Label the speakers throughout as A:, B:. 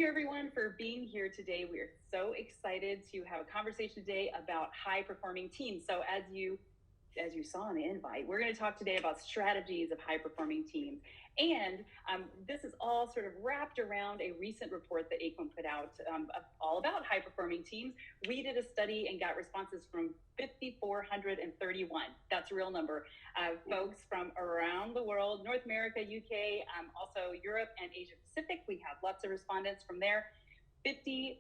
A: you everyone for being here today. We are so excited to have a conversation today about high-performing teams. So as you saw in the invite, we're going to talk today about strategies of high-performing teams. And this is all sort of wrapped around a recent report that Aquent put out all about high-performing teams. We did a study and got responses from 5,431. That's a real number. Folks from around the world, North America, UK, also Europe and Asia Pacific. We have lots of respondents from there. 50%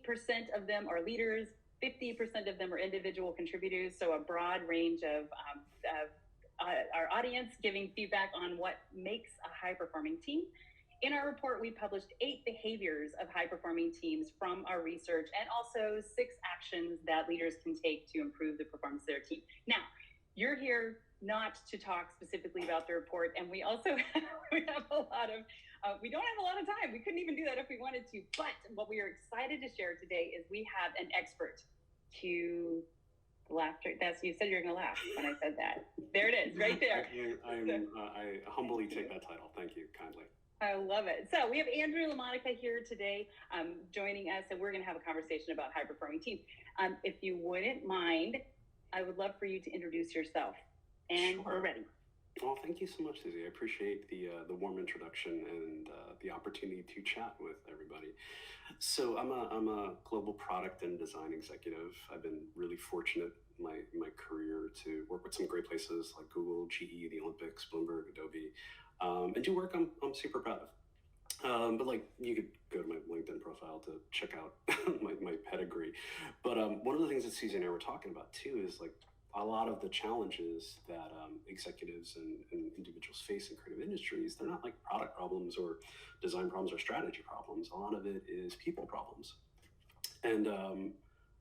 A: of them are leaders. 50% of them are individual contributors, so a broad range of our audience giving feedback on what makes a high-performing team. In our report, we published 8 behaviors of high-performing teams from our research and also 6 actions that leaders can take to improve the performance of their team. Now, you're here not to talk specifically about the report, and we also we don't have a lot of time. We couldn't even do that if we wanted to, but what we are excited to share today is we have an expert to laughter. You said you're going to laugh when I said that. There it is, right there.
B: I humbly take that title. Thank you kindly.
A: I love it. So we have LaMonica here today joining us, and we're going to have a conversation about high-performing teams. If you wouldn't mind, I would love for you to introduce yourself. And
B: Sure.
A: We're ready.
B: Well, thank you so much, Susie. I appreciate the warm introduction and the opportunity to chat with everybody. So I'm a global product and design executive. I've been really fortunate in my career to work with some great places like Google, GE, the Olympics, Bloomberg, Adobe, and do work I'm super proud of. But like, you could go to my LinkedIn profile to check out my pedigree. But one of the things that Susie and I were talking about too is like a lot of the challenges that executives and individuals face in creative industries, they're not like product problems or design problems or strategy problems. A lot of it is people problems. And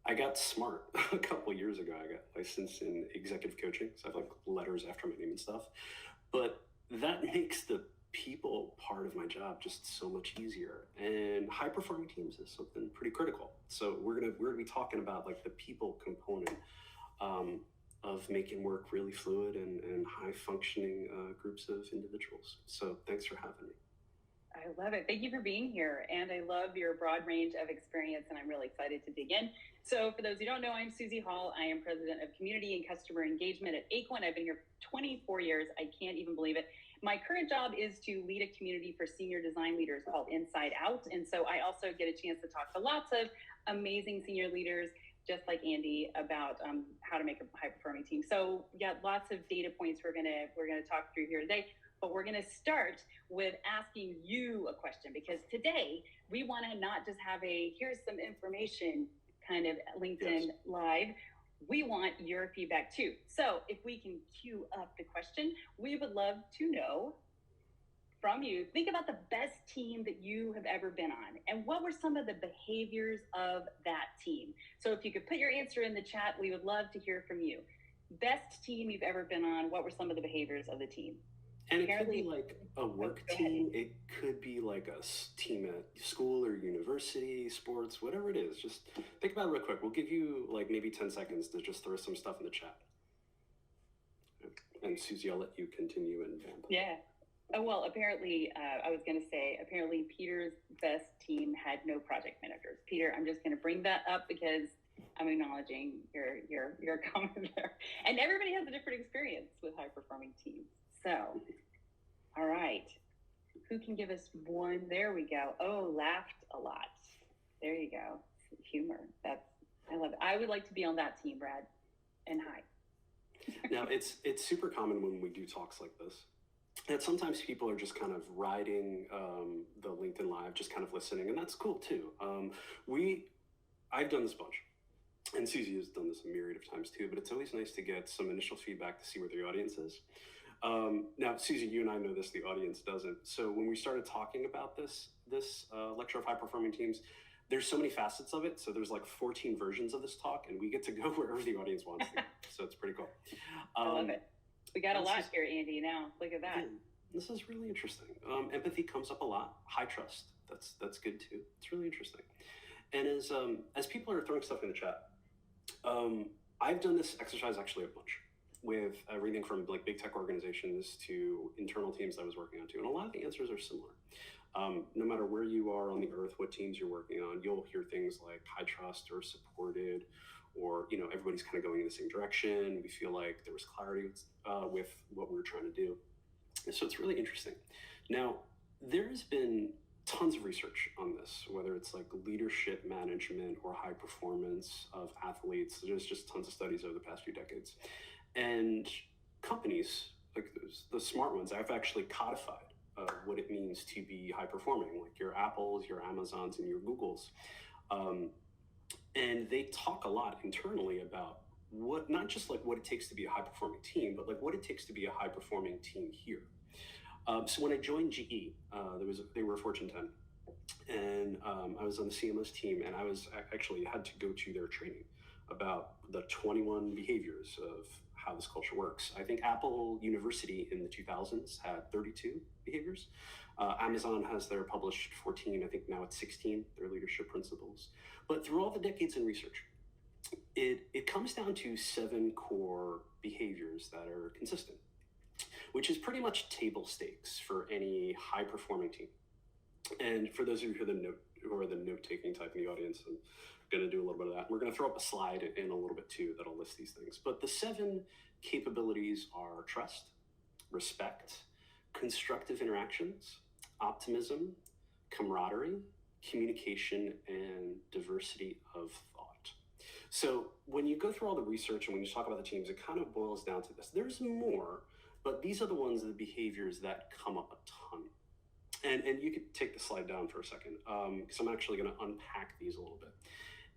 B: I got smart a couple of years ago. I got licensed in executive coaching. So I have like letters after my name and stuff. But that makes the people part of my job just so much easier. And high performing teams is something pretty critical. So we're gonna be talking about like the people component of making work really fluid and high functioning groups of individuals. So thanks for having me.
A: I love it. Thank you for being here. And I love your broad range of experience, and I'm really excited to dig in. So for those who don't know, I'm Susie Hall. I am president of community and customer engagement at Aquent. I've been here for 24 years. I can't even believe it. My current job is to lead a community for senior design leaders called Inside Out. And so I also get a chance to talk to lots of amazing senior leaders, just like Andy, about how to make a high-performing team. So we got lots of data points we're gonna talk through here today, but we're gonna start with asking you a question, because today we wanna not just have a here's some information kind of LinkedIn Live. We want your feedback too. So if we can queue up the question, we would love to know from you. Think about the best team that you have ever been on, and what were some of the behaviors of that team? So if you could put your answer in the chat, we would love to hear from you. Best team you've ever been on, what were some of the behaviors of the team?
B: And it could be like a work team. It could be like a team at school or university, sports, whatever it is. Just think about it real quick. We'll give you like maybe 10 seconds to just throw some stuff in the chat. And Susie, I'll let you continue and vamp.
A: Yeah. Oh, well, apparently, I was going to say, apparently Peter's best team had no project managers. Peter, I'm just going to bring that up because I'm acknowledging your comment there. And everybody has a different experience with high-performing teams. So, all right. Who can give us one? There we go. Oh, laughed a lot. There you go. Humor. I love it. I would like to be on that team, Brad. And hi.
B: Now, it's super common when we do talks like this, that sometimes people are just kind of riding the LinkedIn Live, just kind of listening, and that's cool too. I've done this a bunch, and Susie has done this a myriad of times too, but it's always nice to get some initial feedback to see where the audience is. Now, Susie, you and I know this, the audience doesn't. So when we started talking about this lecture of high-performing teams, there's so many facets of it. So there's like 14 versions of this talk, and we get to go wherever the audience wants to. So it's pretty cool.
A: I love it. We got a lot here, Andy, now. Look at that.
B: Yeah, this is really interesting. Empathy comes up a lot. High trust. That's good too. It's really interesting. And as people are throwing stuff in the chat, I've done this exercise actually a bunch with everything from like big tech organizations to internal teams that I was working on too. And a lot of the answers are similar. No matter where you are on the earth, what teams you're working on, you'll hear things like high trust or supported, or everybody's kind of going in the same direction. We feel like there was clarity with what we were trying to do. And so it's really interesting. Now, there's been tons of research on this, whether it's like leadership management or high performance of athletes. There's just tons of studies over the past few decades. And companies, like the smart ones, have actually codified what it means to be high performing, like your Apples, your Amazons, and your Googles. And they talk a lot internally about what, not just like what it takes to be a high performing team, but like what it takes to be a high performing team here. So when I joined GE, they were a Fortune 10, and I was on the CMO's team, and I actually had to go to their training about the 21 behaviors of how this culture works. I think Apple University in the 2000s had 32 behaviors. Amazon has their published 14, I think now it's 16, their leadership principles. But through all the decades in research, it comes down to 7 core behaviors that are consistent, which is pretty much table stakes for any high performing team. And for those of you who are the note-taking type in the audience, I'm going to do a little bit of that. We're going to throw up a slide in a little bit too that'll list these things. But the 7 capabilities are trust, respect, constructive interactions, optimism, camaraderie, communication, and diversity of thought. So when you go through all the research and when you talk about the teams, it kind of boils down to this. There's more, but these are the ones, the behaviors that come up a ton. And you could take the slide down for a second, because I'm actually going to unpack these a little bit.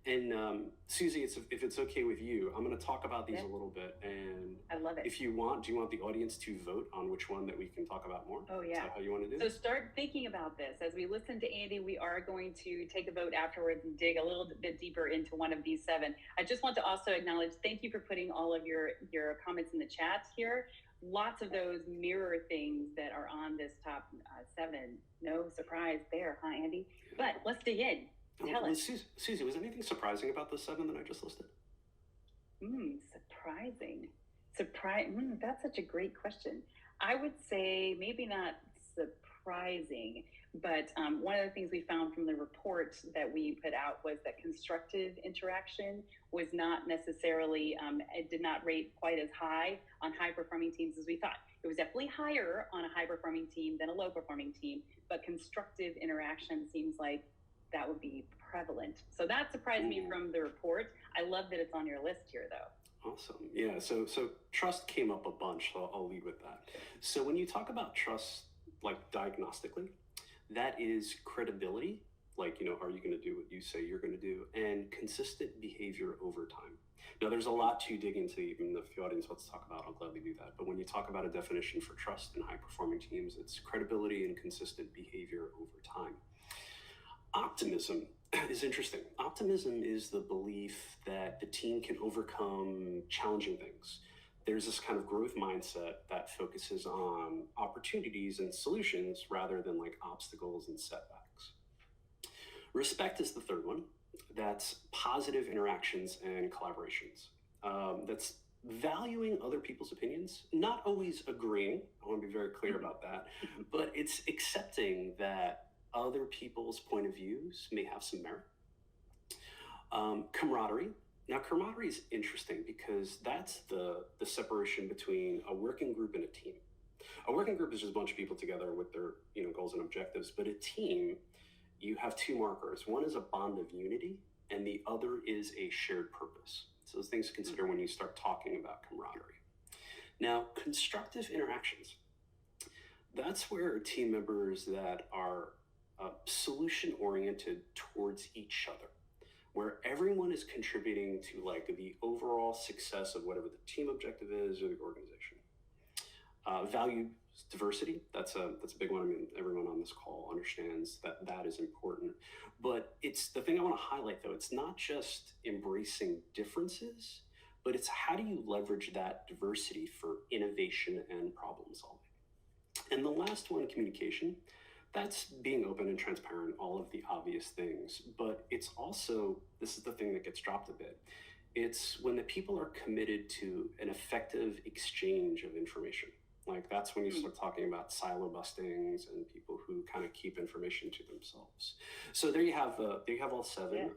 B: And Susie, if it's okay with you, I'm going to talk about these a little bit. And
A: I love it.
B: If you want, do you want the audience to vote on which one that we can talk about more?
A: Oh, yeah.
B: Is that how you want to do
A: So
B: it?
A: start thinking about this. As we listen to Andy, we are going to take a vote afterwards and dig a little bit deeper into one of these 7. I just want to also acknowledge, thank you for putting all of your comments in the chat here. Lots of those mirror things that are on this top 7. No surprise there, huh, Andy? But let's dig in. Tell us.
B: Susie, was anything surprising about the 7 that I just listed?
A: Surprising. That's such a great question. I would say maybe not surprising, but one of the things we found from the report that we put out was that constructive interaction was not necessarily, it did not rate quite as high on high performing teams as we thought. It was definitely higher on a high performing team than a low performing team, but constructive interaction seems like that would be prevalent. So that surprised me from the report. I love that it's on your list here though.
B: Awesome. Yeah, so trust came up a bunch, so I'll lead with that. So when you talk about trust, like diagnostically, that is credibility, like, are you going to do what you say you're going to do, and consistent behavior over time. Now, there's a lot to dig into, even if the audience wants to talk about, I'll gladly do that. But when you talk about a definition for trust in high-performing teams, it's credibility and consistent behavior over time. Optimism is interesting. Optimism is the belief that the team can overcome challenging things. There's this kind of growth mindset that focuses on opportunities and solutions rather than like obstacles and setbacks. Respect is the 3rd one. That's positive interactions and collaborations. That's valuing other people's opinions, not always agreeing. I want to be very clear about that, but it's accepting that other people's point of views may have some merit. Camaraderie. Now, camaraderie is interesting because that's the separation between a working group and a team. A working group is just a bunch of people together with their goals and objectives, but a team, you have 2 markers. One is a bond of unity, and the other is a shared purpose. So those things to consider when you start talking about camaraderie. Now, constructive interactions. That's where team members that are solution-oriented towards each other, where everyone is contributing to like the overall success of whatever the team objective is or the organization. Value diversity, that's a big one. I mean, everyone on this call understands that is important. But it's the thing I want to highlight though, it's not just embracing differences, but it's how do you leverage that diversity for innovation and problem solving. And the last one, communication. That's being open and transparent, all of the obvious things, but it's also, this is the thing that gets dropped a bit. It's when the people are committed to an effective exchange of information. Like that's when you start talking about silo bustings and people who kind of keep information to themselves. So there you have all seven.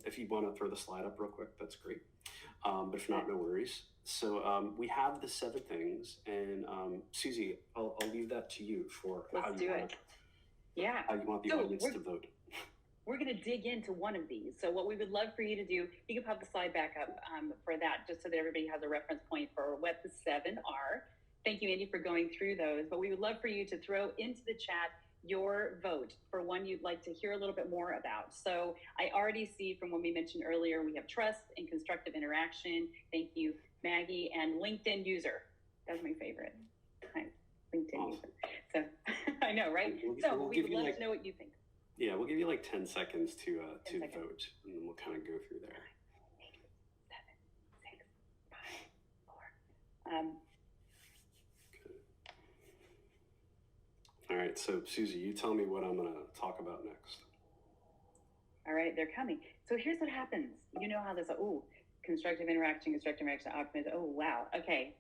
B: If you want to throw the slide up real quick, that's great. But if not, no worries. So we have the 7 things, and Susie, I'll leave that to you for how you want the audience to vote.
A: We're going to dig into one of these. So what we would love for you to do, you can pop the slide back up for that, just so that everybody has a reference point for what the 7 are. Thank you, Andy, for going through those. But we would love for you to throw into the chat your vote for one you'd like to hear a little bit more about. So I already see from what we mentioned earlier, we have trust and constructive interaction. Thank you, Maggie, and LinkedIn user. That's my favorite. LinkedIn user. So I know, right? So we would love to know what you think.
B: Yeah, we'll give you like 10 seconds to vote, and then we'll kind of go through there.
A: 8, 7, 6, 5, 4.
B: All right, so Susie, you tell me what I'm going to talk about next.
A: All right, they're coming. So here's what happens. You know how this, constructive interaction, optimism. Oh, wow. Okay.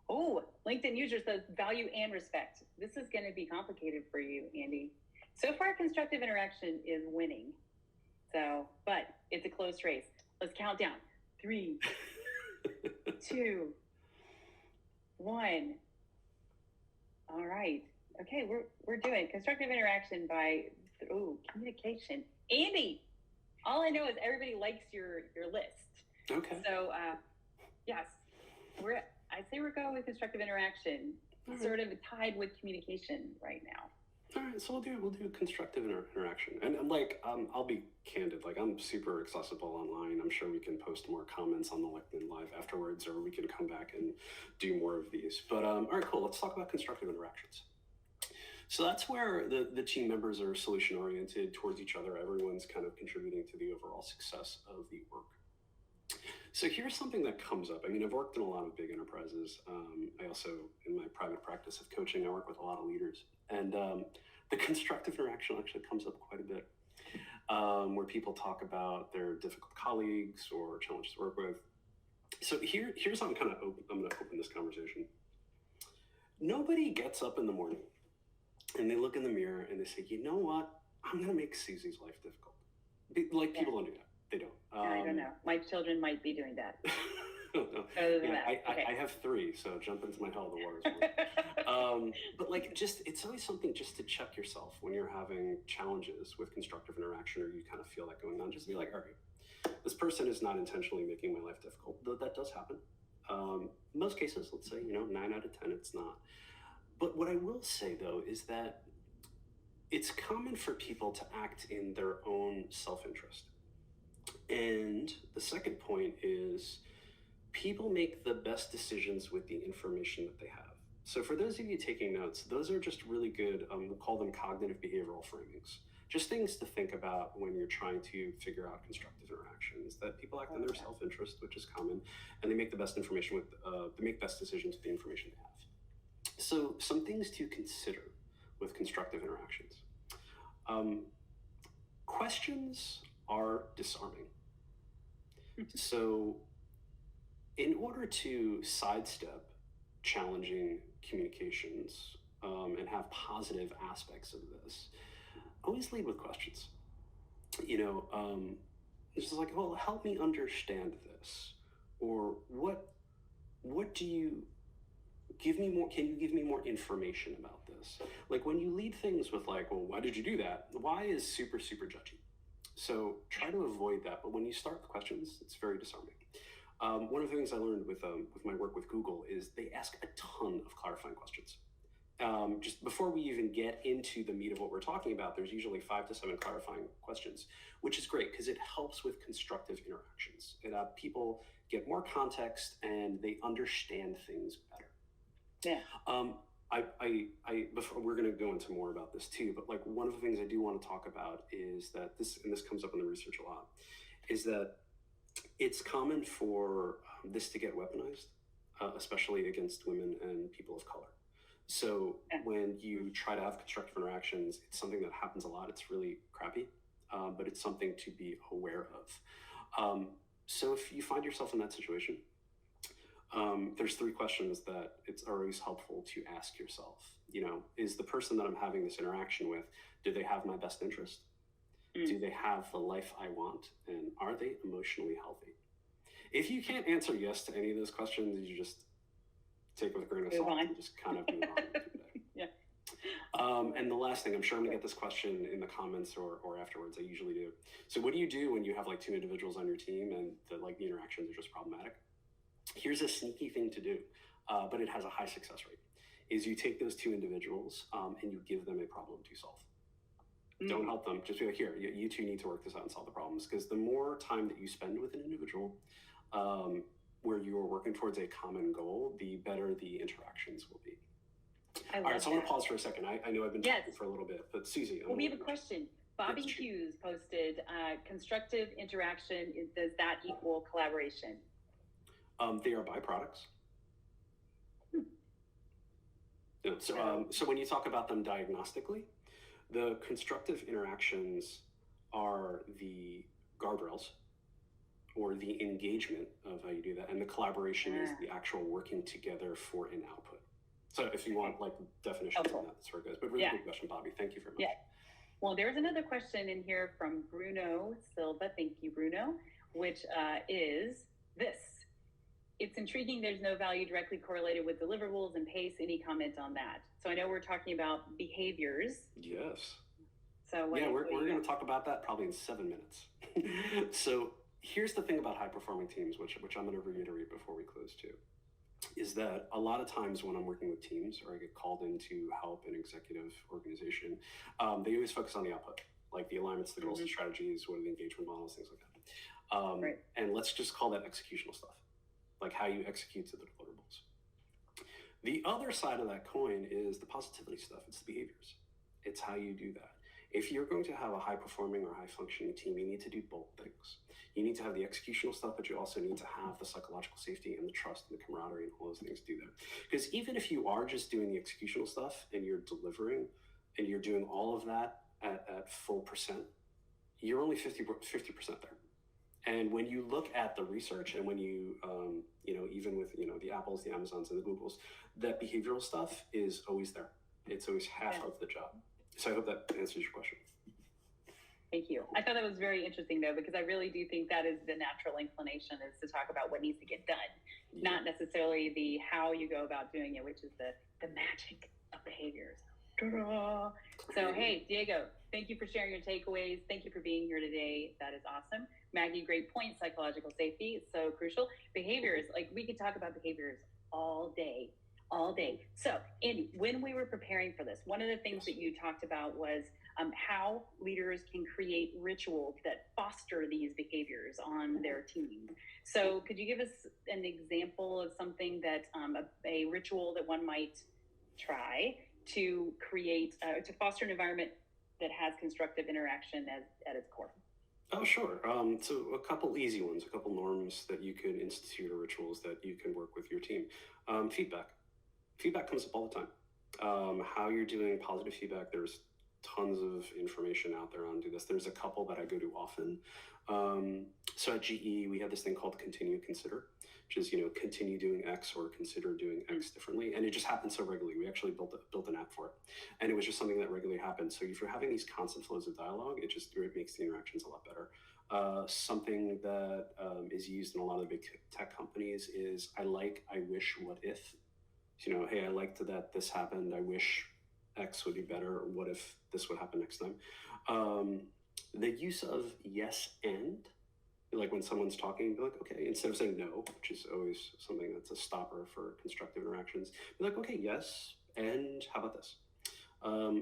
A: Oh, LinkedIn user says value and respect. This is going to be complicated for you, Andy. So far, constructive interaction is winning. So, but it's a close race. Let's count down. 3, 2, 1. All right. Okay, we're doing constructive interaction by communication. Andy, all I know is everybody likes your list.
B: Okay.
A: So yes, I'd say we're going with constructive interaction, sort of tied with communication right now.
B: All right, so we'll do constructive interaction, and I'll be candid. Like, I'm super accessible online. I'm sure we can post more comments on the LinkedIn Live afterwards, or we can come back and do more of these. But all right, cool. Let's talk about constructive interactions. So that's where the team members are solution oriented towards each other. Everyone's kind of contributing to the overall success of the work. So here's something that comes up. I mean, I've worked in a lot of big enterprises. I also, in my private practice of coaching, I work with a lot of leaders. And the constructive interaction actually comes up quite a bit, where people talk about their difficult colleagues or challenges to work with. So here's how I'm going to open this conversation. Nobody gets up in the morning and they look in the mirror and they say, you know what? I'm going to make Susie's life difficult. People don't do that. They don't.
A: I don't know. My children might be doing that.
B: Other than that. I have 3, so jump into my hell of the waters. But it's always something just to check yourself when you're having challenges with constructive interaction, or you kind of feel that going on. Just be like, all right, this person is not intentionally making my life difficult, though that does happen. Most cases, let's say, 9 out of 10, it's not. But what I will say, though, is that it's common for people to act in their own self-interest. And the second point is people make the best decisions with the information that they have. So for those of you taking notes, those are just really good, we'll call them cognitive behavioral framings. Just things to think about when you're trying to figure out constructive interactions, that people act in their self-interest, which is common, and they make the best information they make best decisions with the information they have. So some things to consider with constructive interactions. Questions are disarming. So in order to sidestep challenging communications and have positive aspects of this, always lead with questions. It's just like, well, help me understand this, or what do you give me more? Can you give me more information about this? Like, when you lead things with like, well, why did you do that? Why is super judgy. So try to avoid that. But when you start with questions, it's very disarming. One of the things I learned with my work with Google is they ask a ton of clarifying questions. Just before we even get into the meat of what we're talking about, there's usually 5 to 7 clarifying questions, which is great because it helps with constructive interactions. People get more context and they understand things better.
A: Yeah.
B: Before, we're going to go into more about this too, but like, one of the things I do want to talk about is that this comes up in the research a lot, is that it's common for this to get weaponized, especially against women and people of color. So when you try to have constructive interactions, it's something that happens a lot. It's really crappy, but it's something to be aware of. So if you find yourself in that situation, there's 3 questions that it's always helpful to ask yourself. is the person that I'm having this interaction with, do they have my best interest? Do they have the life I want? And are they emotionally healthy? If you can't answer yes to any of those questions, you just take it with a grain of salt and just kind of move on.
A: Yeah.
B: And the last thing, I'm sure I'm gonna get this question in the comments or afterwards. I usually do. So what do you do when you have like two individuals on your team and the interactions are just problematic? Here's a sneaky thing to do, but it has a high success rate, is you take those two individuals and you give them a problem to solve. Don't help them, just be like, here, you two need to work this out and solve the problems. Because the more time that you spend with an individual where you are working towards a common goal, the better the interactions will be. All right, so I want to pause for a second. I know I've been talking for a little bit, but Susie.
A: Well, we have a question. Bobby Hughes posted, constructive interaction, does that equal collaboration?
B: They are byproducts. So when you talk about them diagnostically, the constructive interactions are the guardrails or the engagement of how you do that. And the collaboration is the actual working together for an output. So if you want like definitions on that, that's where it goes. But really good question, Bobby. Thank you very much.
A: Yeah. Well, there's another question in here from Bruno Silva. Thank you, Bruno, which is this. It's intriguing there's no value directly correlated with deliverables and pace. Any comment on that? So I know we're talking about behaviors.
B: Yes.
A: So
B: we're going to talk about that probably in 7 minutes. So here's the thing about high-performing teams, which I'm going to reiterate before we close too, is that a lot of times when I'm working with teams or I get called in to help an executive organization, they always focus on the output, like the alignments, the goals, the strategies, what are the engagement models, things like that. And let's just call that executional stuff, like how you execute to the deliverables. The other side of that coin is the positivity stuff. It's the behaviors. It's how you do that. If you're going to have a high-performing or high-functioning team, you need to do both things. You need to have the executional stuff, but you also need to have the psychological safety and the trust and the camaraderie and all those things to do that. Because even if you are just doing the executional stuff and you're delivering and you're doing all of that at full percent, you're only 50% there. And when you look at the research and when you, even with, the Apples, the Amazons, and the Googles, that behavioral stuff is always there. It's always half of the job. So I hope that answers your question.
A: Thank you. I thought that was very interesting, though, because I really do think that is the natural inclination, is to talk about what needs to get done, not necessarily the how you go about doing it, which is the magic of behaviors. Ta-da! So, hey, Diego, thank you for sharing your takeaways. Thank you for being here today. That is awesome. Maggie, great point. Psychological safety, so crucial. Behaviors, like we could talk about behaviors all day. So, Andy, when we were preparing for this, one of the things that you talked about was how leaders can create rituals that foster these behaviors on their team. So could you give us an example of something that a ritual that one might try to create, to foster an environment that has constructive interaction at its core?
B: Oh, sure. So a couple easy ones, a couple norms that you can institute or rituals that you can work with your team. Feedback. Feedback comes up all the time. How you're doing positive feedback, there's tons of information out there on do this. There's a couple that I go to often. So at GE, we have this thing called continue consider, which is, continue doing X or consider doing X differently. And it just happens so regularly. We actually built an app for it. And it was just something that regularly happened. So if you're having these constant flows of dialogue, it makes the interactions a lot better. Something that is used in a lot of the big tech companies is I wish, what if? Hey, I liked that this happened. I wish X would be better. Or what if this would happen next time? The use of yes and, like when someone's talking, be like, okay, instead of saying no, which is always something that's a stopper for constructive interactions, be like, okay, yes, and how about this?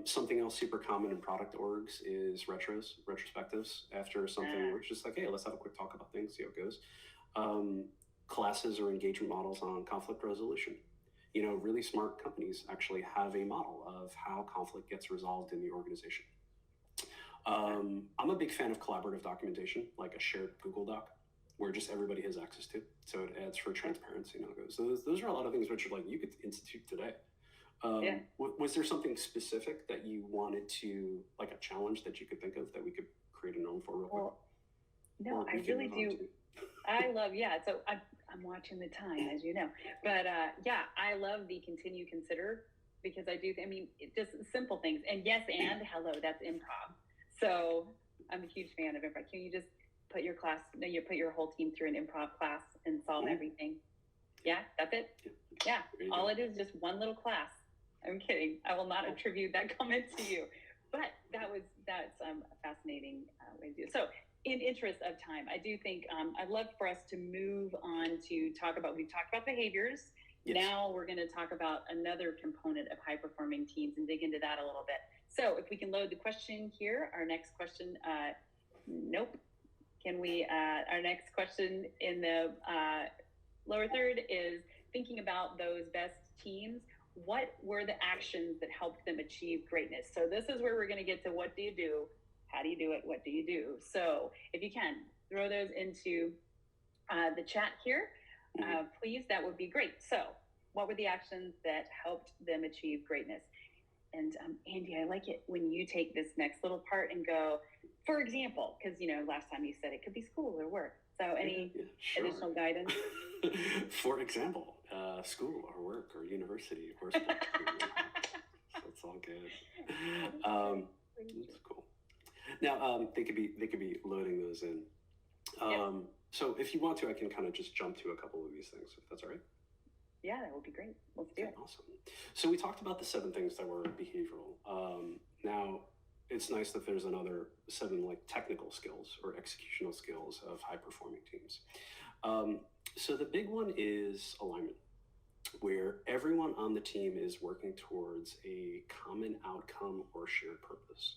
B: Something else super common in product orgs is retrospectives after something where it's just like, hey, let's have a quick talk about things, see how it goes. Classes or engagement models on conflict resolution. Really smart companies actually have a model of how conflict gets resolved in the organization. I'm a big fan of collaborative documentation, like a shared Google Doc, where just everybody has access to. So it adds for transparency. So those are a lot of things which are like you could institute today. Was there something specific that you wanted to, like a challenge that you could think of that we could create a norm for real quick?
A: No, I really do. I love, so I'm watching the time, as you know, but I love the continue consider because I mean, just simple things. And yes, and hello, that's improv. So I'm a huge fan of improv. Can you just put your class, you put your whole team through an improv class and solve everything? Yeah, that's it. Yeah, all it is just one little class. I'm kidding. I will not attribute that comment to you, but that's a fascinating way to do it. So, in interest of time, I do think I'd love for us to move on to we've talked about behaviors. Yes. Now we're going to talk about another component of high performing teams and dig into that a little bit. So if we can load the question here, our next question, nope. Can we, our next question in the lower third is thinking about those best teams. What were the actions that helped them achieve greatness? So this is where we're going to get to what do you do? How do you do it? What do you do? So if you can, throw those into the chat here, please, that would be great. So what were the actions that helped them achieve greatness? And Andy, I like it when you take this next little part and go, for example, because, last time you said it could be school or work. So any additional guidance?
B: For example, school or work or university or sports. That's all good. That's cool. Now they could be loading those in. So if you want to, I can kind of just jump to a couple of these things, if that's all right.
A: Yeah, that would be great. Let's do it.
B: Awesome. So we talked about the 7 things that were behavioral. Now it's nice that there's another 7 like technical skills or executional skills of high performing teams. So the big one is alignment, where everyone on the team is working towards a common outcome or shared purpose.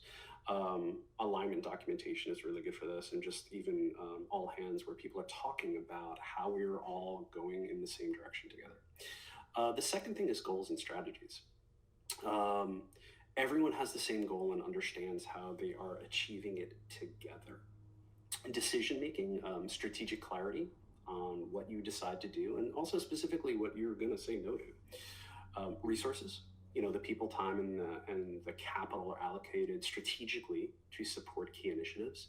B: Alignment documentation is really good for this, and just even all hands where people are talking about how we're all going in the same direction together. The second thing is goals and strategies. Everyone has the same goal and understands how they are achieving it together. Decision making, strategic clarity on what you decide to do, and also specifically what you're going to say no to. Resources. The people, time, and the capital are allocated strategically to support key initiatives.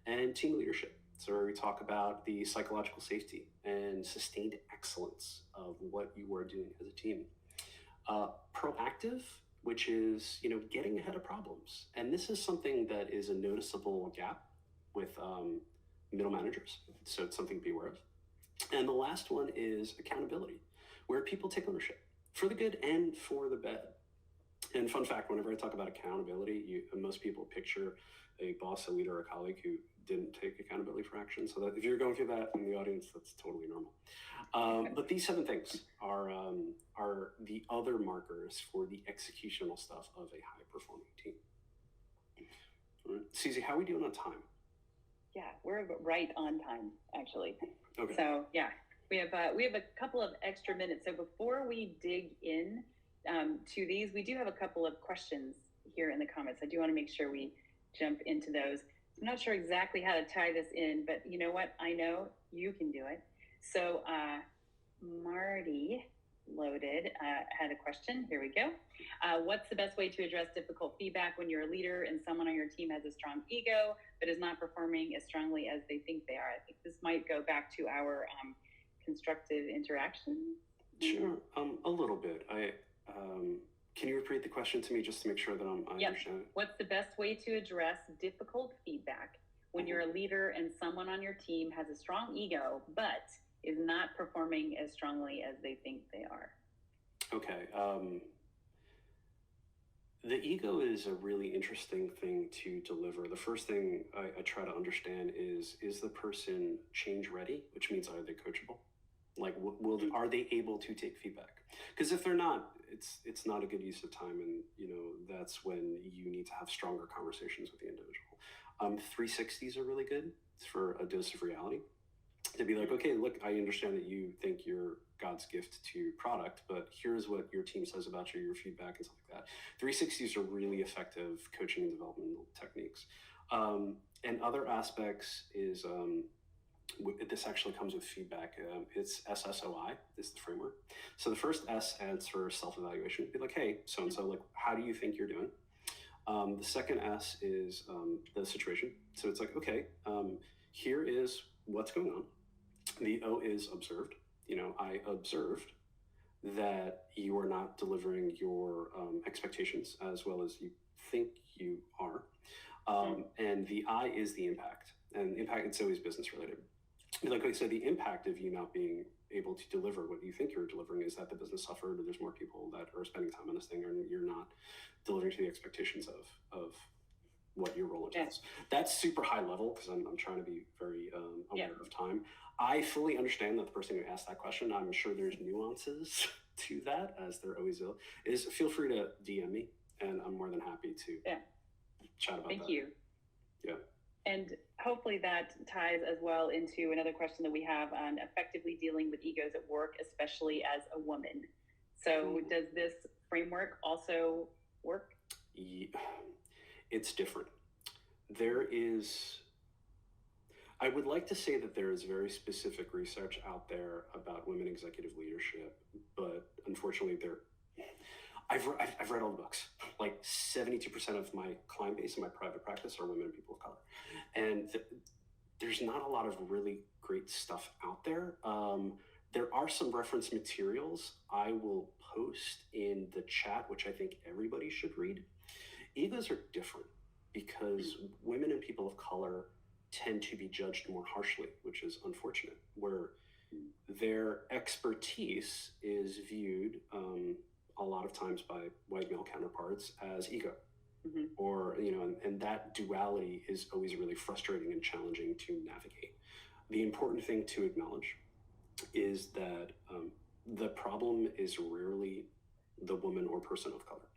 B: And team leadership. So where we talk about the psychological safety and sustained excellence of what you are doing as a team. Proactive, which is, getting ahead of problems. And this is something that is a noticeable gap with middle managers. So it's something to be aware of. And the last one is accountability, where people take ownership for the good and for the bad. And fun fact, whenever I talk about accountability, most people picture a boss, a leader, a colleague who didn't take accountability for action. So that if you're going through that in the audience, that's totally normal. But these 7 things are the other markers for the executional stuff of a high-performing team. All right. Susie, how are we doing on time?
A: Yeah, we're right on time, actually.
B: Okay.
A: So yeah, we have a couple of extra minutes. So before we dig in to these, we do have a couple of questions here in the comments. I do want to make sure we jump into those. I'm not sure exactly how to tie this in, but you know what? I know you can do it. So Marty loaded had a question. Here we go. What's the best way to address difficult feedback when you're a leader and someone on your team has a strong ego but is not performing as strongly as they think they are? I think this might go back to our constructive interaction.
B: Sure, a little bit. Can you repeat the question to me just to make sure that I understand it?
A: What's the best way to address difficult feedback when you're a leader and someone on your team has a strong ego but is not performing as strongly as they think they are?
B: Okay. The ego is a really interesting thing to deliver. The first thing I try to understand is the person change ready, which means are they coachable? Like, are they able to take feedback? Because if they're not, it's not a good use of time, and that's when you need to have stronger conversations with the individual. 360s are really good for a dose of reality. To be like, okay, look, I understand that you think you're God's gift to product, but here's what your team says about you, your feedback and stuff like that. 360s are really effective coaching and developmental techniques. And other aspects is, this actually comes with feedback. It's SSOI is the framework. So the first S stands for self-evaluation. Be like, hey, so-and-so, like, how do you think you're doing? The second S is the situation. So it's like, okay, here is what's going on. The O is observed. I observed that you are not delivering your expectations as well as you think you are. And the I is the impact. And impact, it's always business related. Like I said, the impact of you not being able to deliver what you think you're delivering is that the business suffered, or there's more people that are spending time on this thing, or you're not delivering to the expectations of what your role entails. That's super high level because I'm trying to be very aware of time. I fully understand that the person who asked that question, I'm sure there's nuances to that, as there always is. Feel free to DM me, and I'm more than happy to chat about that.
A: Thank you.
B: Yeah.
A: And hopefully that ties as well into another question that we have on effectively dealing with egos at work, especially as a woman. So does this framework also work?
B: Yeah. It's different. I would like to say that there is very specific research out there about women executive leadership, but unfortunately I've read all the books. Like 72% of my client base in my private practice are women and people of color. And there's not a lot of really great stuff out there. There are some reference materials I will post in the chat, which I think everybody should read. Egos are different because women and people of color tend to be judged more harshly, which is unfortunate, where their expertise is viewed a lot of times by white male counterparts as ego. Or, and that duality is always really frustrating and challenging to navigate. The important thing to acknowledge is that the problem is rarely the woman or person of color.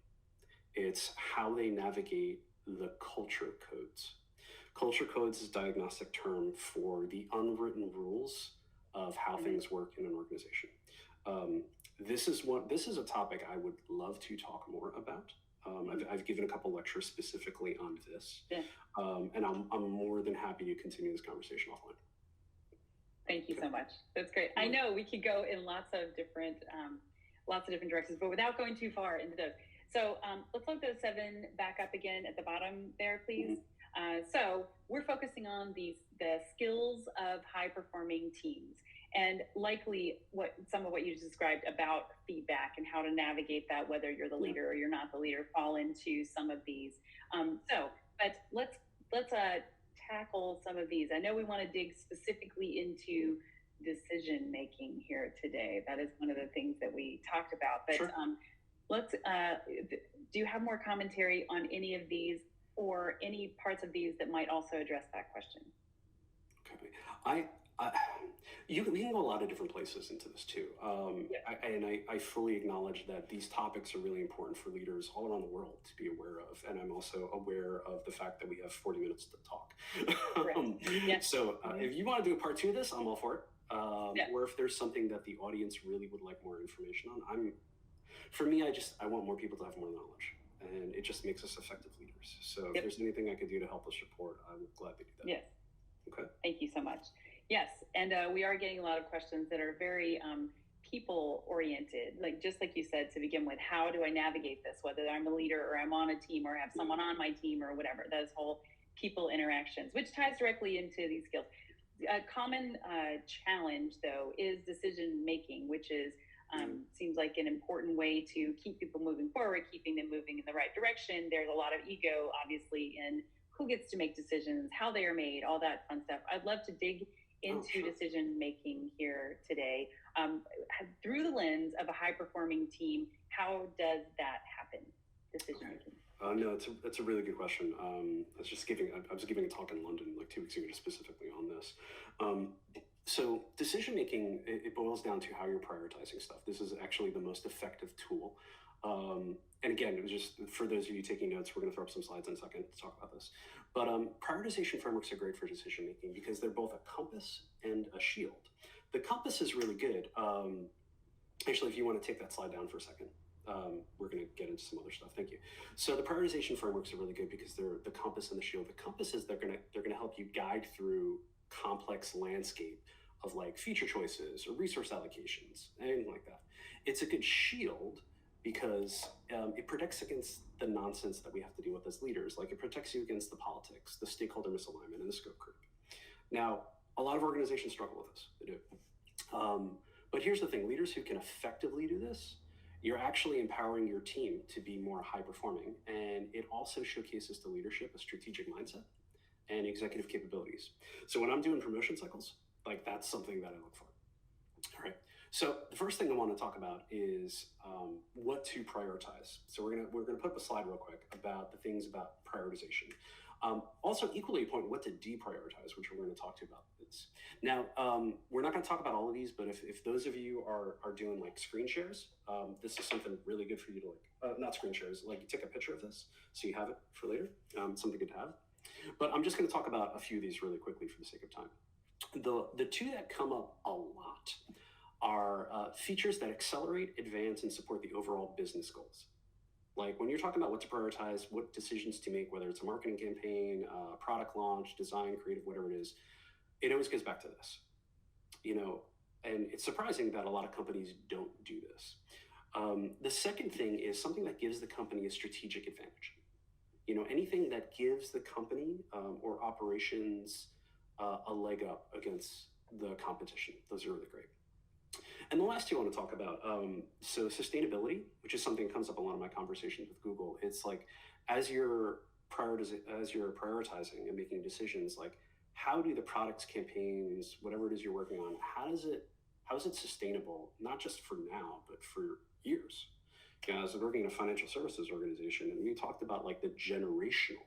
B: It's how they navigate the culture codes. Culture codes is a diagnostic term for the unwritten rules of how things work in an organization. This is a topic I would love to talk more about. I've given a couple lectures specifically on this, and I'm more than happy to continue this conversation offline.
A: Thank you so much. That's great. I know we could go in lots of different directions, but without going too far into those. So let's look those 7 back up again at the bottom there, please. So we're focusing on the skills of high-performing teams, and likely some of what you just described about feedback and how to navigate that, whether you're the leader or you're not the leader, fall into some of these. But let's tackle some of these. I know we want to dig specifically into decision making here today. That is one of the things that we talked about. But let's. Do you have more commentary on any of these, or any parts of these that might also address that question?
B: Okay, we can go a lot of different places into this too. I fully acknowledge that these topics are really important for leaders all around the world to be aware of. And I'm also aware of the fact that we have 40 minutes to talk. So if you want to do a part 2 of this, I'm all for it. Or if there's something that the audience really would like more information on, I want more people to have more knowledge. And it just makes us effective leaders. So if there's anything I could do to help us support, I would gladly do that.
A: Yes.
B: Okay.
A: Thank you so much. Yes, and we are getting a lot of questions that are very people-oriented, just like you said to begin with. How do I navigate this, whether I'm a leader or I'm on a team or have someone on my team or whatever, those whole people interactions, which ties directly into these skills. A common challenge, though, is decision-making, which is seems like an important way to keep people moving forward, keeping them moving in the right direction. There's a lot of ego, obviously, in who gets to make decisions, how they are made, all that fun stuff. I'd love to dig into decision making here today. Through the lens of a high-performing team, how does that happen, decision making?
B: No, it's a really good question. I was giving a talk in London like 2 weeks ago specifically on this. So decision making, it boils down to how you're prioritizing stuff. This is actually the most effective tool. And again, it was just for those of you taking notes, we're going to throw up some slides in a second to talk about this. But prioritization frameworks are great for decision making because they're both a compass and a shield. The compass is really good. Actually, if you want to take that slide down for a second, we're going to get into some other stuff. Thank you. So the prioritization frameworks are really good because they're the compass and the shield. The compass is they're going to help you guide through complex landscape of like feature choices or resource allocations, anything like that. It's a good shield because it protects against the nonsense that we have to deal with as leaders. Like it protects you against the politics, the stakeholder misalignment, and the scope creep. Now, a lot of organizations struggle with this. They do. But here's the thing, leaders who can effectively do this, you're actually empowering your team to be more high performing. And it also showcases to leadership a strategic mindset and executive capabilities. So when I'm doing promotion cycles, like that's something that I look for. All right. So the first thing I want to talk about is what to prioritize. So we're gonna put up a slide real quick about the things about prioritization. Also, equally important, what to deprioritize, which we're going to talk to you about this. Now, we're not going to talk about all of these, but if those of you are doing like screen shares, this is something really good for you to like, not screen shares, like you take a picture of this so you have it for later, something good to have. But I'm just going to talk about a few of these really quickly for the sake of time. The two that come up a lot are features that accelerate, advance, and support the overall business goals. Like when you're talking about what to prioritize, what decisions to make, whether it's a marketing campaign, product launch, design, creative, whatever it is, it always goes back to this, and it's surprising that a lot of companies don't do this. The second thing is something that gives the company a strategic advantage. Anything that gives the company or operations a leg up against the competition. Those are really great. And the last two I want to talk about, so sustainability, which is something that comes up a lot in my conversations with Google. It's like, as you're prioritizing and making decisions, like how do the products, campaigns, whatever it is you're working on, how is it sustainable, not just for now, but for years? I was working in a financial services organization, and we talked about like the generational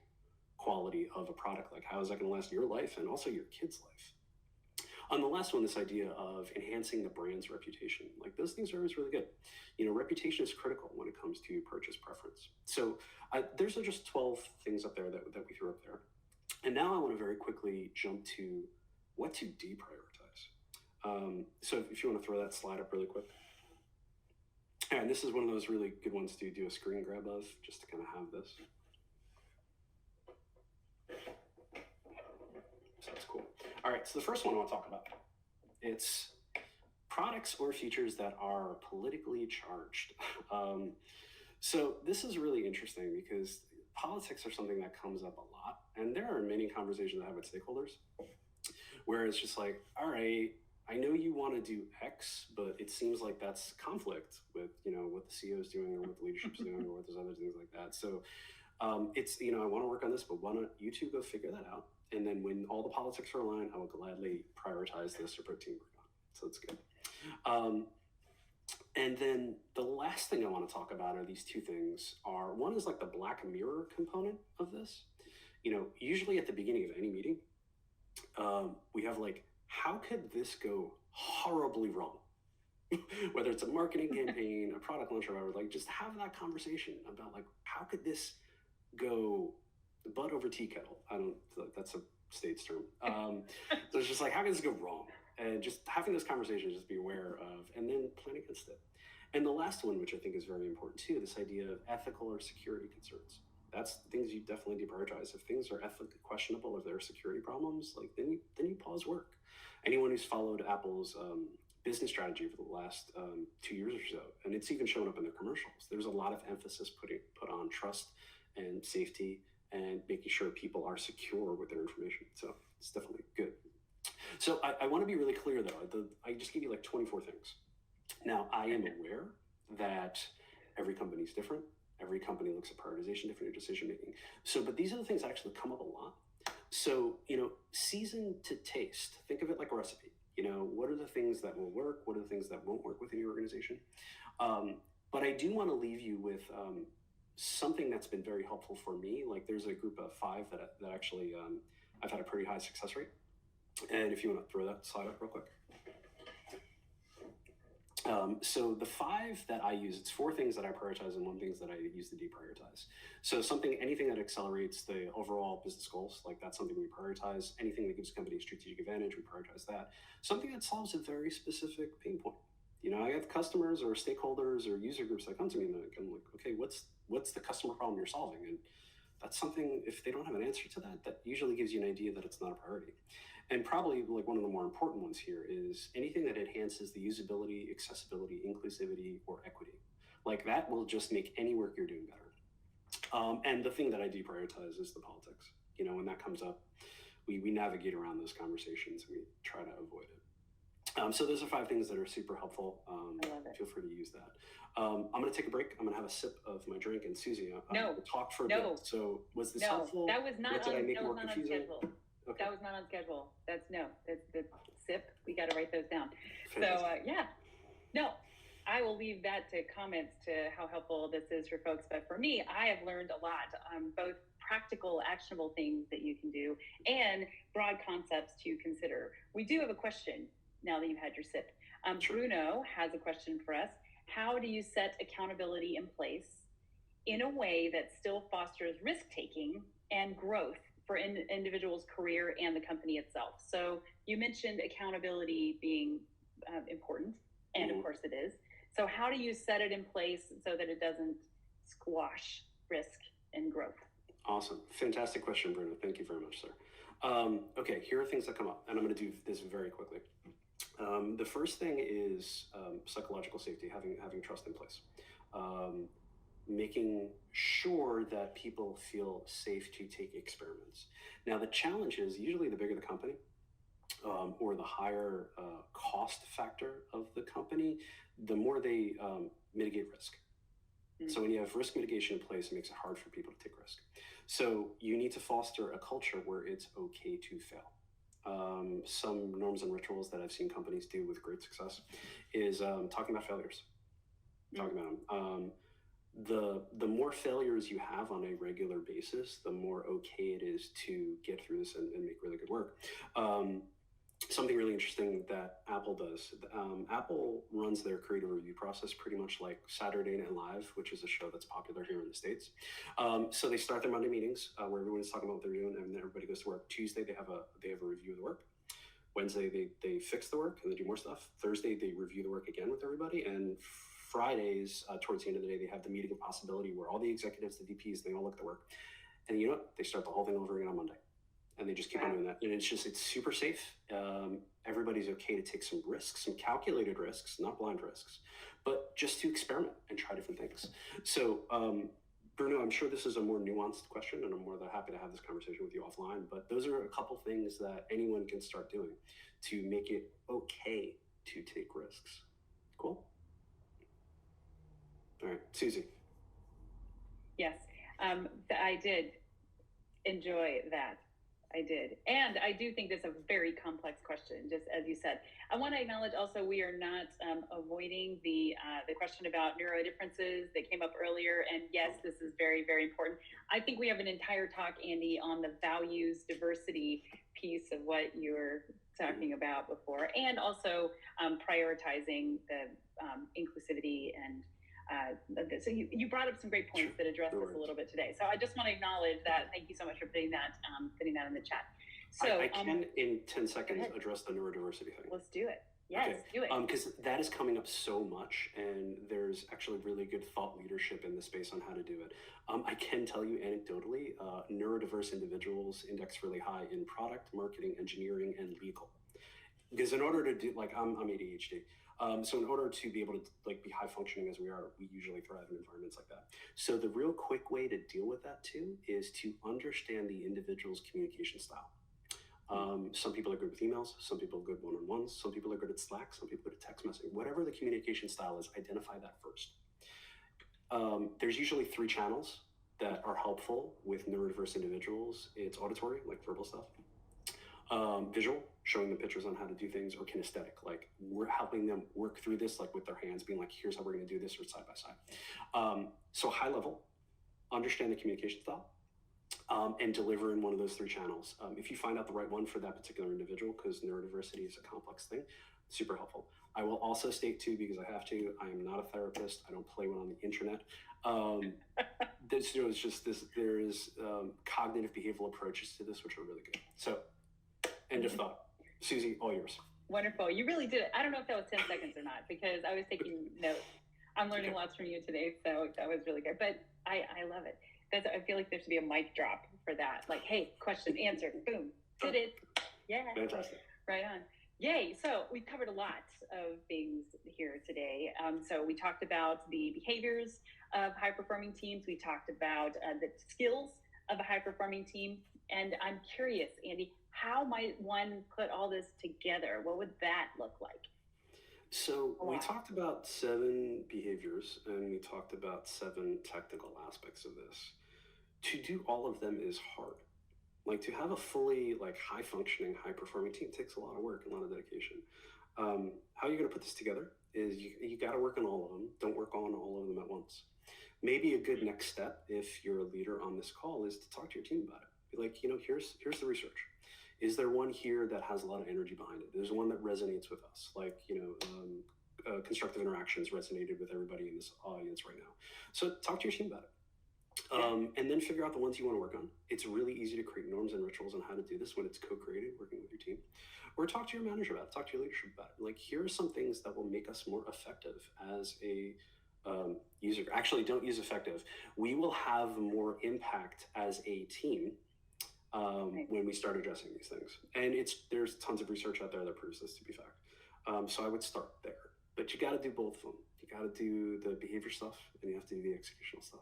B: quality of a product, like how is that going to last your life and also your kid's life? On the last one, this idea of enhancing the brand's reputation, like those things are always really good. Reputation is critical when it comes to purchase preference. So there's just 12 things up there that we threw up there. And now I want to very quickly jump to what to deprioritize. So if you want to throw that slide up really quick. And this is one of those really good ones to do a screen grab of, just to kind of have this. So that's cool. All right, so the first one I want to talk about, it's products or features that are politically charged. So this is really interesting because politics are something that comes up a lot, and there are many conversations I have with stakeholders where it's just like, all right, I know you want to do X, but it seems like that's conflict with what the CEO is doing or what the leadership's doing or what there's other things like that. So it's I want to work on this, but why don't you two go figure that out? And then when all the politics are aligned, I will gladly prioritize this or put teamwork on. So it's good. And then the last thing I want to talk about are these two things. One is like the Black Mirror component of this. Usually at the beginning of any meeting, we have like, how could this go horribly wrong? Whether it's a marketing campaign, a product launch, or whatever, like just have that conversation about like, how could this go butt over tea kettle? That's a States term. So it's just like, how can this go wrong? And just having this conversation, just be aware of, and then plan against it. And the last one, which I think is very important too, this idea of ethical or security concerns. That's things you definitely deprioritize. If things are ethically questionable, if there are security problems, like then you pause work. Anyone who's followed Apple's business strategy for the last 2 years or so, and it's even shown up in their commercials, there's a lot of emphasis put on trust and safety and making sure people are secure with their information. So it's definitely good. So I want to be really clear though, I just gave you like 24 things. Now I am aware that every company is different. Every company looks at prioritization, different decision making. So, but these are the things that actually come up a lot. So, season to taste, think of it like a recipe. What are the things that will work? What are the things that won't work within your organization? But I do want to leave you with something that's been very helpful for me. Like there's a group of 5 that actually I've had a pretty high success rate. And if you want to throw that slide up real quick. So the 5 that I use, it's 4 things that I prioritize and 1 things that I use to deprioritize. So anything that accelerates the overall business goals, like that's something we prioritize. Anything that gives the company a strategic advantage, we prioritize that. Something that solves a very specific pain point. I have customers or stakeholders or user groups that come to me and I'm like, okay, what's the customer problem you're solving? And that's something, if they don't have an answer to that usually gives you an idea that it's not a priority. And probably like one of the more important ones here is anything that enhances the usability, accessibility, inclusivity, or equity. Like that will just make any work you're doing better. And the thing that I deprioritize is the politics. When that comes up, we navigate around those conversations and we try to avoid it. So those are 5 things that are super helpful.
A: I love it.
B: Feel free to use that. I'm going to take a break. I'm going to have a sip of my drink. And Susie,
A: No.
B: talked for a bit. So was this helpful?
A: That was not
B: Did I
A: on,
B: make
A: that
B: it
A: was
B: more
A: not on
B: confusing?
A: schedule.
B: Okay.
A: That was not on schedule. That's the sip. We got to write those down.
B: Fantastic.
A: So no, I will leave that to comments to how helpful this is for folks. But for me, I have learned a lot, both practical, actionable things that you can do and broad concepts to consider. We do have a question now that you've had your sip.
B: Sure.
A: Bruno has a question for us. How do you set accountability in place in a way that still fosters risk-taking and growth for individuals' career and the company itself? So you mentioned accountability being important, and of course it is. So how do you set it in place so that it doesn't squash risk and growth?
B: Awesome. Fantastic question, Bruno. Thank you very much, sir. Okay, here are things that come up, and I'm going to do this very quickly. The first thing is psychological safety, having trust in place. Making sure that people feel safe to take experiments. Now, the challenge is usually the bigger the company or the higher cost factor of the company, the more they mitigate risk. So when you have risk mitigation in place, it makes it hard for people to take risk. So you need to foster a culture where it's okay to fail. Some norms and rituals that I've seen companies do with great success is talking about failures, talking about them. The more failures you have on a regular basis, the more okay it is to get through this and make really good work. Something really interesting that Apple does. Apple runs their creative review process pretty much like Saturday Night Live, which is a show that's popular here in the States. So they start their Monday meetings where everyone's talking about what they're doing, and then everybody goes to work. Tuesday they have a review of the work. Wednesday they fix the work and they do more stuff. Thursday they review the work again with everybody, and Fridays towards the end of the day they have the meeting of possibility where all the executives, the VPs, they all look at the work, and you know what? They start the whole thing over again on Monday. And they just keep on doing that. And it's super safe. Everybody's okay to take some risks, some calculated risks, not blind risks, but just to experiment and try different things. So, Bruno, I'm sure this is a more nuanced question, and I'm more than happy to have this conversation with you offline, but those are a couple things that anyone can start doing to make it okay to take risks. Cool? All right, Susie.
A: Yes, I did enjoy that. I did. And I do think this is a very complex question, just as you said. I want to acknowledge also we are not avoiding the question about neuro differences that came up earlier. And yes, this is very, very important. I think we have an entire talk, Andy, on the values diversity piece of what you were talking about before, and also prioritizing the inclusivity and so you brought up some great points that address this a little bit today. So I just want to acknowledge that. Thank you so much for putting that in the chat. So
B: I can in 10 seconds address the neurodiversity thing.
A: Let's do it. Yes, do it.
B: Because that is coming up so much, and there's actually really good thought leadership in the space on how to do it. I can tell you anecdotally, neurodiverse individuals index really high in product, marketing, engineering, and legal. Because in order to do, like, I'm ADHD. So in order to be able to be high functioning as we are, we usually thrive in environments like that. So the real quick way to deal with that too is to understand the individual's communication style. Some people are good with emails, some people are good one-on-ones, some people are good at Slack, some people are good at text messaging. Whatever the communication style is, identify that first. There's usually 3 channels that are helpful with neurodiverse individuals. It's auditory, like verbal stuff. Visual, showing them pictures on how to do things, or kinesthetic, like we're helping them work through this, like with their hands, being like, here's how we're going to do this, or side by side. So high level, understand the communication style, and deliver in one of those 3 channels. If you find out the right one for that particular individual, because neurodiversity is a complex thing, super helpful. I will also state too, because I have to, I am not a therapist. I don't play one on the internet. It's just this, there is cognitive behavioral approaches to this, which are really good. So end of thought. Susie, all yours.
A: Wonderful. You really did it. I don't know if that was 10 seconds or not, because I was taking notes. I'm learning lots from you today, so that was really good. But I love it. I feel like there should be a mic drop for that. Like, hey, question, answer, boom, did it. Yeah.
B: Fantastic.
A: Right on. Yay. So we've covered a lot of things here today. So we talked about the behaviors of high-performing teams. We talked about the skills of a high-performing team. And I'm curious, Andy, how might one put all this together? What would that look like?
B: So
A: A
B: we
A: lot.
B: talked about 7 behaviors and we talked about 7 technical aspects of this. To do all of them is hard. Like to have a fully like high functioning, high performing team takes a lot of work, a lot of dedication. How you're going to put this together is you got to work on all of them. Don't work on all of them at once. Maybe a good next step, if you're a leader on this call, is to talk to your team about it. Be like, here's the research. Is there one here that has a lot of energy behind it? There's one that resonates with us, like constructive interactions resonated with everybody in this audience right now. So talk to your team about it. And then figure out the ones you want to work on. It's really easy to create norms and rituals on how to do this when it's co-created, working with your team. Or talk to your manager about it, talk to your leadership about it. Like, here are some things that will make us more effective as a user. Actually, don't use effective. We will have more impact as a team when we start addressing these things. And there's tons of research out there that proves this to be fact. So I would start there. But you got to do both of them. You got to do the behavior stuff, and you have to do the executional stuff.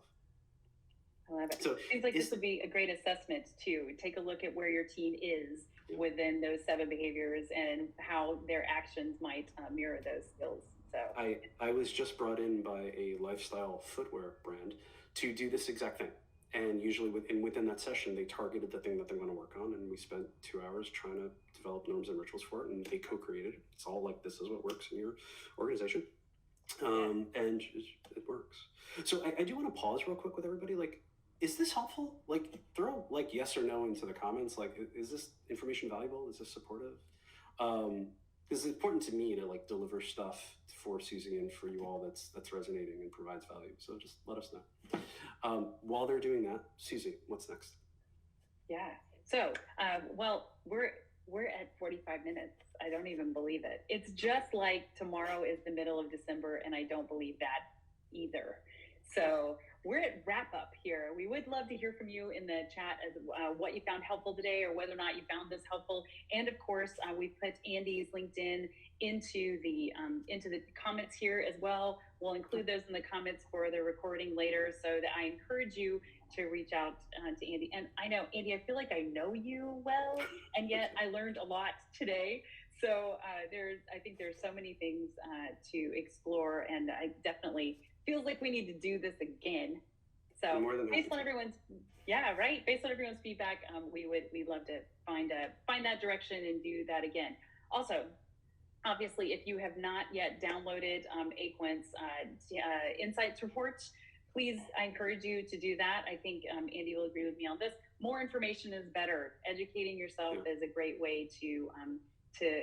A: I love it. So seems like this would be a great assessment too. Take a look at where your team is within those 7 behaviors and how their actions might mirror those skills. So
B: I was just brought in by a lifestyle footwear brand to do this exact thing. And usually within that session, they targeted the thing that they want to work on. And we spent 2 hours trying to develop norms and rituals for it. And they co-created it. It's all like, this is what works in your organization. And it works. So I do want to pause real quick with everybody. Like, is this helpful? Like, throw like yes or no into the comments. Like, is this information valuable? Is this supportive? Because it's important to me to like deliver stuff for Susie and for you all that's resonating and provides value. So just let us know. While they're doing that, Susie, what's next?
A: Yeah. So, well, we're at 45 minutes. I don't even believe it. It's just like tomorrow is the middle of December, and I don't believe that either. So we're at wrap up here. We would love to hear from you in the chat as what you found helpful today, or whether or not you found this helpful. And of course, we put Andy's LinkedIn into the comments here as well. We'll include those in the comments for the recording later. So that I encourage you to reach out to Andy. And I know, Andy, I feel like I know you well, and yet I learned a lot today. So I think there's so many things to explore, and I definitely feels like we need to do this again. So based on everyone's feedback, we'd love to find that direction and do that again. Also, obviously, if you have not yet downloaded Aquent's insights reports, please, I encourage you to do that. I think Andy will agree with me on this. More information is better. Educating yourself is a great way to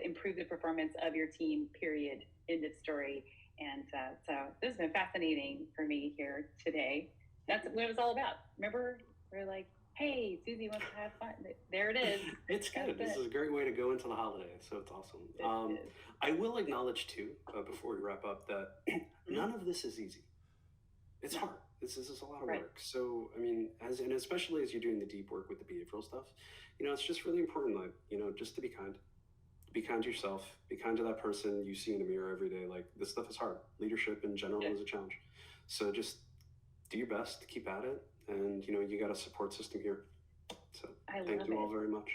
A: improve the performance of your team, period. End of story. And so this has been fascinating for me here today. That's what it was all about. Remember, we're like, hey, Susie wants to have fun. There it is.
B: It's good. This is a great way to go into the holidays, so it's awesome. I will acknowledge too, before we wrap up, that none of this is easy. It's hard. This is a lot of work. So, I mean, and especially as you're doing the deep work with the behavioral stuff, it's just really important, like, just to be kind. Be kind to yourself, be kind to that person you see in the mirror every day. Like, this stuff is hard. Leadership in general is a challenge. So just do your best to keep at it. And, you got a support system here. So thank you all very much.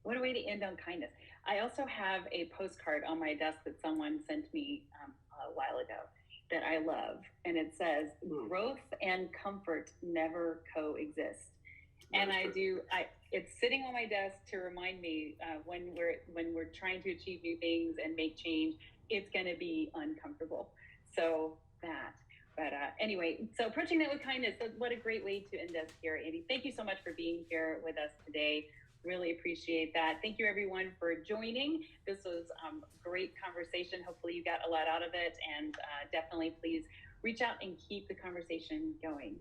A: What a way to end on kindness. I also have a postcard on my desk that someone sent me a while ago that I love. And it says, growth and comfort never coexist. And it's sitting on my desk to remind me when we're trying to achieve new things and make change, it's going to be uncomfortable. So but anyway, so approaching that with kindness, what a great way to end us here, Andy. Thank you so much for being here with us today. Really appreciate that. Thank you everyone for joining. This was a great conversation. Hopefully you got a lot out of it, and definitely please reach out and keep the conversation going.